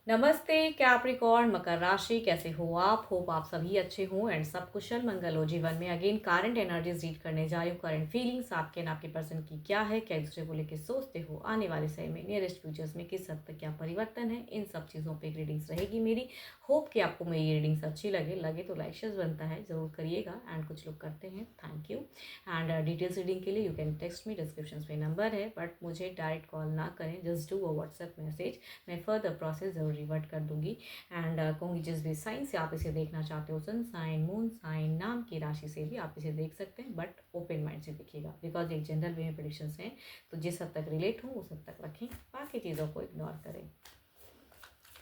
नमस्ते कैप्रिकॉर्न मकर राशि, कैसे हो आप? होप आप सभी अच्छे हों एंड सब कुशल मंगल हो जीवन में। अगेन करंट एनर्जीज रीड करने जा रही हूँ। करंट फीलिंग्स आपके एंड आपके पर्सन की क्या है, क्या एक दूसरे को लेकर सोचते हो, आने वाले समय में नियरेस्ट फ्यूचर्स में किस हद तक क्या परिवर्तन है, इन सब चीज़ों पे एक रीडिंग्स रहेगी मेरी। होप कि आपको मेरी रीडिंग्स अच्छी लगे तो लाइक शेयर बनता है, ज़रूर करिएगा। एंड कुछ लोग करते हैं, thank you. And details reading के लिए you can text me, description में नंबर है, बट मुझे डायरेक्ट कॉल ना करें, just do a WhatsApp message. मैं फर्दर प्रोसेस ज़रूर रिवर्ट कर दूंगी। एंड कहूँगी जिस भी साइन से आप इसे देखना चाहते हो, सन साइन, मून साइन, नाम की राशि से भी आप इसे देख सकते हैं, बट ओपन माइंड से देखिएगा, बिकॉज एक जनरल वे में प्रेडिक्शंस हैं, तो जिस हद तक रिलेट हो उस हद तक रखें, बाकी चीज़ों को इग्नोर करें।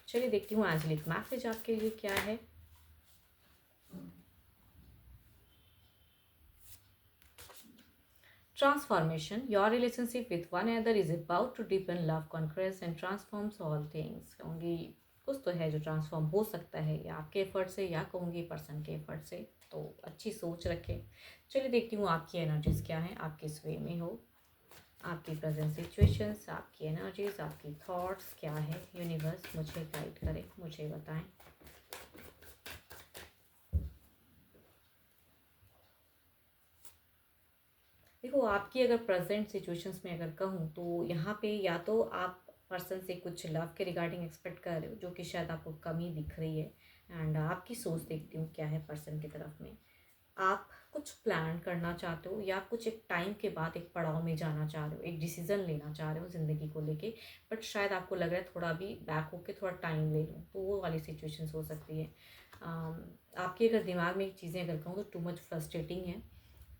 चलिए देखती हूँ एंजेलिक मैसेज आपके लिए क्या है। Transformation. Your relationship with one another is about to deepen love, conquers and transforms all things. कहूँगी कुछ तो है जो ट्रांसफॉर्म हो सकता है, या आपके एफर्ट से या कहूँगी पर्सन के एफर्ट से, तो अच्छी सोच रखें। चलिए देखती हूँ आपकी एनर्जीज क्या है, आप किस वे में हो, आपकी प्रेजेंट सिचुएशंस, आपकी एनर्जीज, आपकी थॉट्स क्या है। यूनिवर्स मुझे गाइड करें, मुझे बताएं। देखो, आपकी अगर प्रेजेंट सिचुएशंस में अगर कहूँ तो यहाँ पे या तो आप पर्सन से कुछ लव के रिगार्डिंग एक्सपेक्ट कर रहे हो, जो कि शायद आपको कमी दिख रही है। एंड आपकी सोच देखती हूँ क्या है पर्सन की तरफ में। आप कुछ प्लान करना चाहते हो, या कुछ एक टाइम के बाद एक पड़ाव में जाना चाह रहे हो, एक डिसीजन लेना चाह रहे हो ज़िंदगी को लेके, बट शायद आपको लग रहा है थोड़ा भी बैक होके थोड़ा टाइम ले लूँ, तो वो वाली सिचुएशंस हो सकती है। आपके अगर दिमाग में चीज़ें अगर कहूँ तो टू मच फ्रस्ट्रेटिंग है,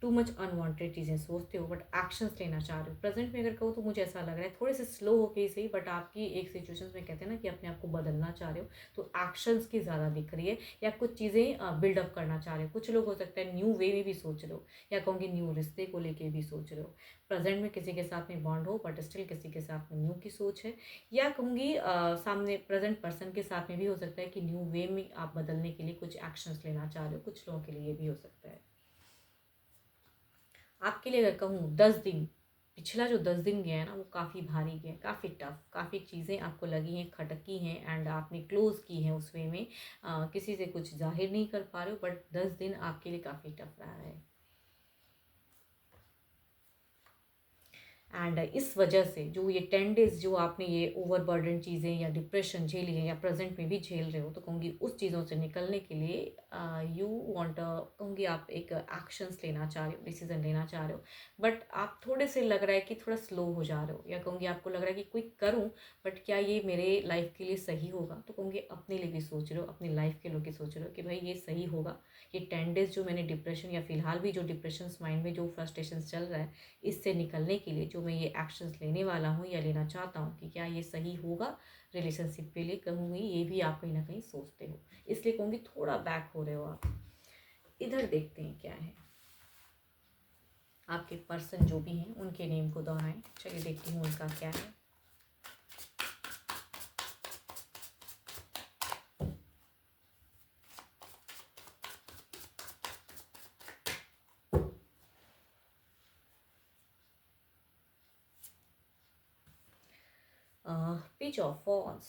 टू मच अनवांटेड चीज़ें सोचते हो, बट एक्शंस लेना चाह रहे हो। प्रेजेंट में अगर कहूँ तो मुझे ऐसा लग रहा है थोड़े से स्लो होके ही सही, बट आपकी एक सिचुएशंस में कहते हैं ना कि अपने आप को बदलना चाह रहे हो, तो एक्शंस की ज़्यादा दिख रही है, या कुछ चीज़ें बिल्डअप करना चाह रहे हो। कुछ लोग हो सकता है न्यू वे में भी सोच रहे हो, या कहूँगी न्यू रिश्ते को लेके भी सोच रहे हो। प्रेजेंट में किसी के साथ में बॉन्ड हो, बट स्टिल किसी के साथ में न्यू की सोच है, या कहूँगी सामने प्रेजेंट पर्सन के साथ में भी हो सकता है कि न्यू वे में आप बदलने के लिए कुछ एक्शंस लेना चाह रहे हो। कुछ लोगों के लिए भी हो सकता है। आपके लिए अगर कहूँ 10 दिन, पिछला जो 10 दिन गया है ना, वो काफ़ी भारी गया, काफ़ी टफ, काफ़ी चीज़ें आपको लगी हैं, खटकी हैं, एंड आपने क्लोज की हैं उस वे में। किसी से कुछ जाहिर नहीं कर पा रहे हो, बट 10 दिन आपके लिए काफ़ी टफ रहा है। एंड इस वजह से जो ये 10 डेज जो आपने ये ओवरबर्डन चीज़ें या डिप्रेशन झेली है, या प्रेजेंट में भी झेल रहे हो, तो कहूँगी उस चीज़ों से निकलने के लिए यू वांट, कहूँगी आप एक एक्शंस लेना चाह रहे हो, डिसीजन लेना चाह रहे हो, बट आप थोड़े से लग रहा है कि थोड़ा स्लो हो जा रहे हो, या कहूँगी आपको लग रहा है कि क्विक करूँ, बट क्या ये मेरे लाइफ के लिए सही होगा। तो कहूँगी अपने लिए भी सोच रहे हो, अपनी लाइफ के लिए भी सोच रहे हो कि भाई ये सही होगा। ये 10 डेज जो मैंने डिप्रेशन, या फिलहाल भी जो डिप्रेशन माइंड में जो फ्रस्ट्रेशन चल रहा है, इससे निकलने के लिए जो मैं ये एक्शंस लेने वाला हूँ या लेना चाहता हूँ, कि क्या ये सही होगा रिलेशनशिप के लिए। कहूँगी ये भी आप कहीं ना कहीं सोचते हो, इसलिए कहूँगी थोड़ा बैक हो रहे हो आप। इधर देखते हैं क्या है। आपके पर्सन जो भी हैं उनके नेम को दोहराएं। चलिए देखती हूँ उनका क्या है। Page of wands.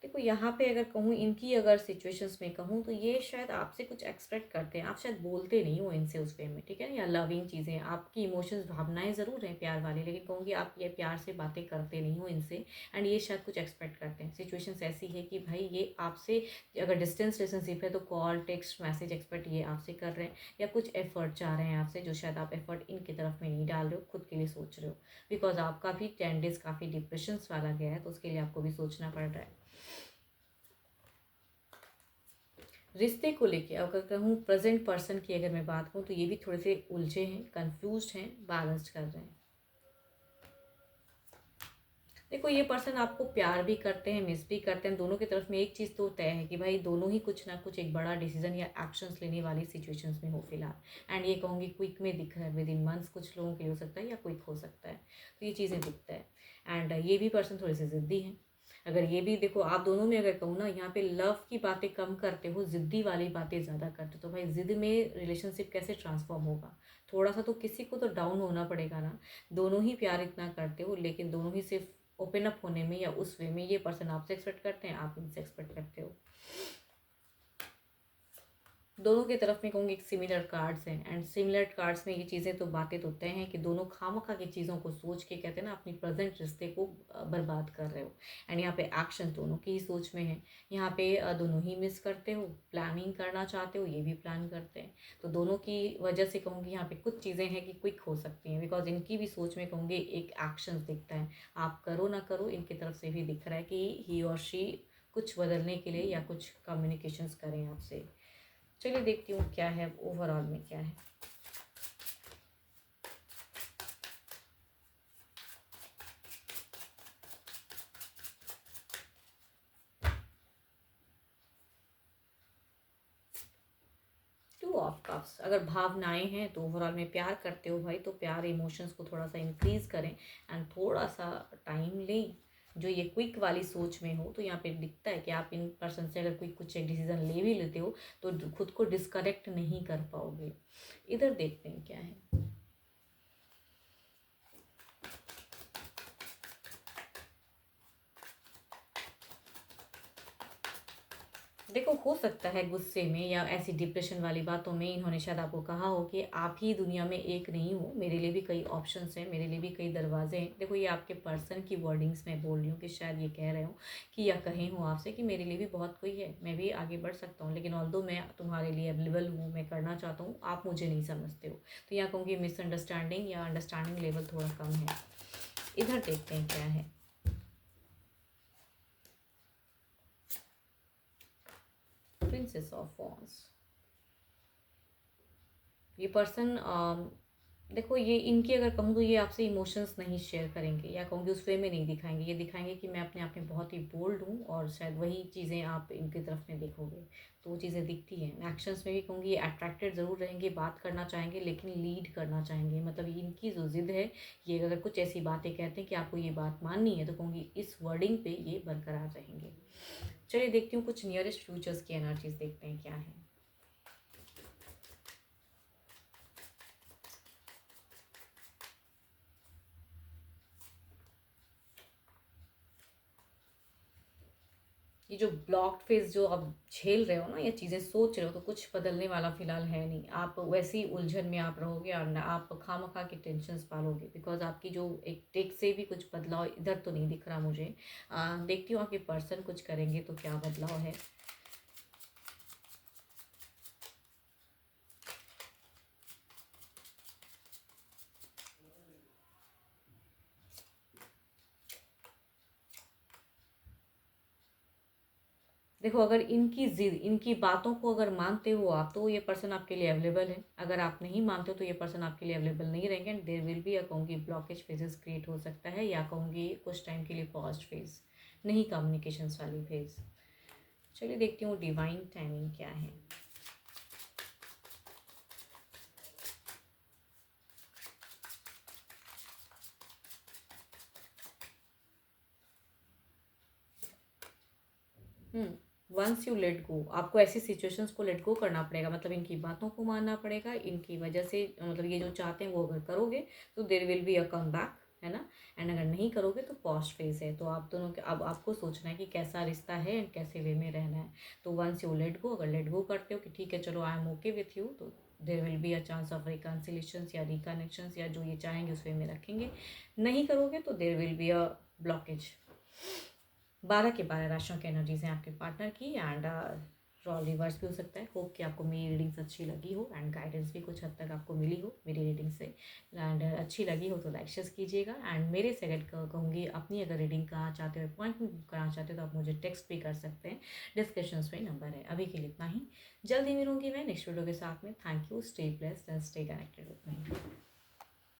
देखो, यहाँ पे अगर कहूँ इनकी अगर सिचुएशंस में कहूँ तो ये शायद आपसे कुछ एक्सपेक्ट करते हैं, आप शायद बोलते नहीं हो इनसे उस वे में, ठीक है ना, या लविंग चीज़ें, आपकी इमोशंस भावनाएं ज़रूर हैं प्यार वाली, लेकिन कहूँगी आप ये प्यार से बातें करते नहीं हो इनसे। एंड ये शायद कुछ एक्सपेक्ट करते हैं। सिचुएशंस ऐसी है कि भाई ये आपसे, अगर डिस्टेंस रिलेशनशिप है तो कॉल, टेक्स्ट, मैसेज एक्सपेक्ट ये आपसे कर रहे हैं, या कुछ एफर्ट चाह रहे हैं आपसे, जो शायद आप एफर्ट इनकी तरफ में नहीं डाल रहे हो, खुद के लिए सोच रहे हो, बिकॉज आपका भी 10 डेज काफ़ी डिप्रेशंस वाला गया है, तो उसके लिए आपको भी सोचना पड़ रहा है। रिश्ते को लेके अगर कहूँ प्रेजेंट पर्सन की अगर मैं बात करूँ, तो ये भी थोड़े से उलझे हैं, कंफ्यूज्ड हैं, बैलेंस कर रहे हैं। देखो, ये पर्सन आपको प्यार भी करते हैं, मिस भी करते हैं, दोनों की तरफ में एक चीज़ तो तय है कि भाई दोनों ही कुछ ना कुछ एक बड़ा डिसीजन या एक्शंस लेने वाली सिचुएशंस में हो फिलहाल। एंड ये कहूँगी क्विक में दिख रहा है, विद इन मंथ्स कुछ लोगों के लिए हो सकता है, या क्विक हो सकता है, तो ये चीज़ें दिखता है। एंड ये भी पर्सन थोड़े से ज़िद्दी हैं। अगर ये भी देखो, आप दोनों में अगर कहूँ ना, यहाँ पे लव की बातें कम करते हो, ज़िद्दी वाली बातें ज़्यादा करते हो, तो भाई ज़िद में रिलेशनशिप कैसे ट्रांसफॉर्म होगा। थोड़ा सा तो किसी को तो डाउन होना पड़ेगा ना। दोनों ही प्यार इतना करते हो, लेकिन दोनों ही सिर्फ ओपन अप होने में या उस वे में ये पर्सन आपसे एक्सपेक्ट करते हैं, आप इनसे एक्सपेक्ट करते हो। दोनों की तरफ में कहूँगी एक सिमिलर कार्ड्स हैं, एंड सिमिलर कार्ड्स में ये चीज़ें तो बातें तो तय हैं कि दोनों खामखा की चीज़ों को सोच के कहते हैं ना अपनी प्रेजेंट रिश्ते को बर्बाद कर रहे हो। एंड यहाँ पे एक्शन दोनों की ही सोच में है। यहाँ पे दोनों ही मिस करते हो, प्लानिंग करना चाहते हो, ये भी प्लान करते हैं। तो दोनों की वजह से कहूँगी यहाँ पे कुछ चीज़ें हैं कि क्विक हो सकती हैं, बिकॉज इनकी भी सोच में कहूँगी एक एक्शन दिखता है। आप करो ना करो, इनकी तरफ से भी दिख रहा है कि ही और शी कुछ बदलने के लिए या कुछ कम्युनिकेशंस करें आपसे। चलिए देखती हूँ क्या है ओवरऑल में क्या है। टू ऑफ कप्स, अगर भावनाएं हैं तो ओवरऑल में प्यार करते हो भाई, तो प्यार इमोशंस को थोड़ा सा इंक्रीज करें एंड थोड़ा सा टाइम लें। जो ये क्विक वाली सोच में हो तो यहाँ पे दिखता है कि आप इन पर्सन से अगर कोई कुछ एक डिसीजन ले भी लेते हो तो खुद को डिस्कनेक्ट नहीं कर पाओगे। इधर देखते हैं क्या है। देखो हो सकता है गुस्से में या ऐसी डिप्रेशन वाली बातों में इन्होंने शायद आपको कहा हो कि आप ही दुनिया में एक नहीं हो, मेरे लिए भी कई ऑप्शंस हैं, मेरे लिए भी कई दरवाजे हैं। देखो ये आपके पर्सन की वर्डिंग्स में बोल रही हूँ कि शायद ये कह रहे हो कि या कहे हो आपसे कि मेरे लिए भी बहुत कोई है, मैं भी आगे बढ़ सकता हूँ, लेकिन ऑल्दो मैं तुम्हारे लिए अवेलेबल हूँ, मैं करना चाहता हूँ, आप मुझे नहीं समझते हो। तो यहाँ कहूँगी मिसअंडरस्टैंडिंग या अंडरस्टैंडिंग लेवल थोड़ा कम है। इधर देखते हैं क्या है। प्रिंसेस ऑफ वॉन्ड्स, ये पर्सन देखो ये इनकी अगर कहूँ तो ये आपसे इमोशंस नहीं शेयर करेंगे या कहूँगी उस वे में नहीं दिखाएंगे। ये दिखाएंगे कि मैं अपने आप में बहुत ही बोल्ड हूँ, और शायद वही चीज़ें आप इनकी तरफ में देखोगे तो वो चीज़ें दिखती हैं। एक्शंस में भी कहूँगी ये अट्रैक्टेड ज़रूर रहेंगे, बात करना चाहेंगे लेकिन लीड करना चाहेंगे। मतलब इनकी जो जिद है, ये अगर कुछ ऐसी बातें कहते हैं कि आपको ये बात माननी है तो कहूँगी इस वर्डिंग पे ये बरकरार रहेंगे। चलिए देखती हूँ कुछ नियरेस्ट फ्यूचर्स की एनर्जीज देखते हैं क्या है। ये जो ब्लॉक्ड फेज जो आप झेल रहे हो ना, या चीज़ें सोच रहे हो, तो कुछ बदलने वाला फिलहाल है नहीं। आप वैसी उलझन में आप रहोगे और ना आप खामखा की टेंशन्स पालोगे, बिकॉज आपकी जो एक टेक से भी कुछ बदलाव इधर तो नहीं दिख रहा मुझे। देखती हूँ आपके पर्सन कुछ करेंगे तो क्या बदलाव है। देखो अगर इनकी जिद, इनकी बातों को अगर मानते हो आप, तो ये पर्सन आपके लिए अवेलेबल है। अगर आप नहीं मानते हो तो ये पर्सन आपके लिए अवेलेबल नहीं रहेंगे, एंड देर विल बी या कहूँगी ब्लॉकेज फेजेस क्रिएट हो सकता है, या कहूँगी कुछ टाइम के लिए पॉज फेज, नहीं कम्युनिकेशंस वाली फेज। चलिए देखती हूँ डिवाइन टाइमिंग क्या है। वंस यू लेट गो, आपको ऐसी सिचुएशंस को लेट गो करना पड़ेगा। मतलब इनकी बातों को मानना पड़ेगा, इनकी वजह से मतलब ये जो चाहते हैं वो अगर करोगे तो there will be a come back, है ना। एंड अगर नहीं करोगे तो पॉस्ट फेज है। तो आप दोनों के अब आपको सोचना है कि कैसा रिश्ता है एंड कैसे वे में रहना है। तो वंस यू लेट गो, अगर लेट गो करते हो कि ठीक है चलो I am okay with you, तो there will be a chance of reconciliations या रिकनेक्शंस, या जो ये चाहेंगे उस वे में रखेंगे। नहीं करोगे तो there will be a blockage. 12 के 12 राशियों की एनर्जीज हैं आपके पार्टनर की, एंड रॉल रिवर्स भी हो सकता है। होप कि आपको मेरी रीडिंग्स अच्छी लगी हो एंड गाइडेंस भी कुछ हद तक आपको मिली हो मेरी रीडिंग से। एंड अच्छी लगी हो तो लाइक शेयर कीजिएगा, एंड मेरे से अगर कहूँगी अपनी अगर रीडिंग कराना चाहते हो, अपॉइंटमेंट बुक कराना चाहते हो, तो आप मुझे टेक्स्ट भी कर सकते हैं, डिस्क्रिप्शन में नंबर है। अभी के लिए इतना ही, जल्दी मिलूंगी मैं नेक्स्ट वीडियो के साथ में। Thank you, stay blessed and stay connected with me.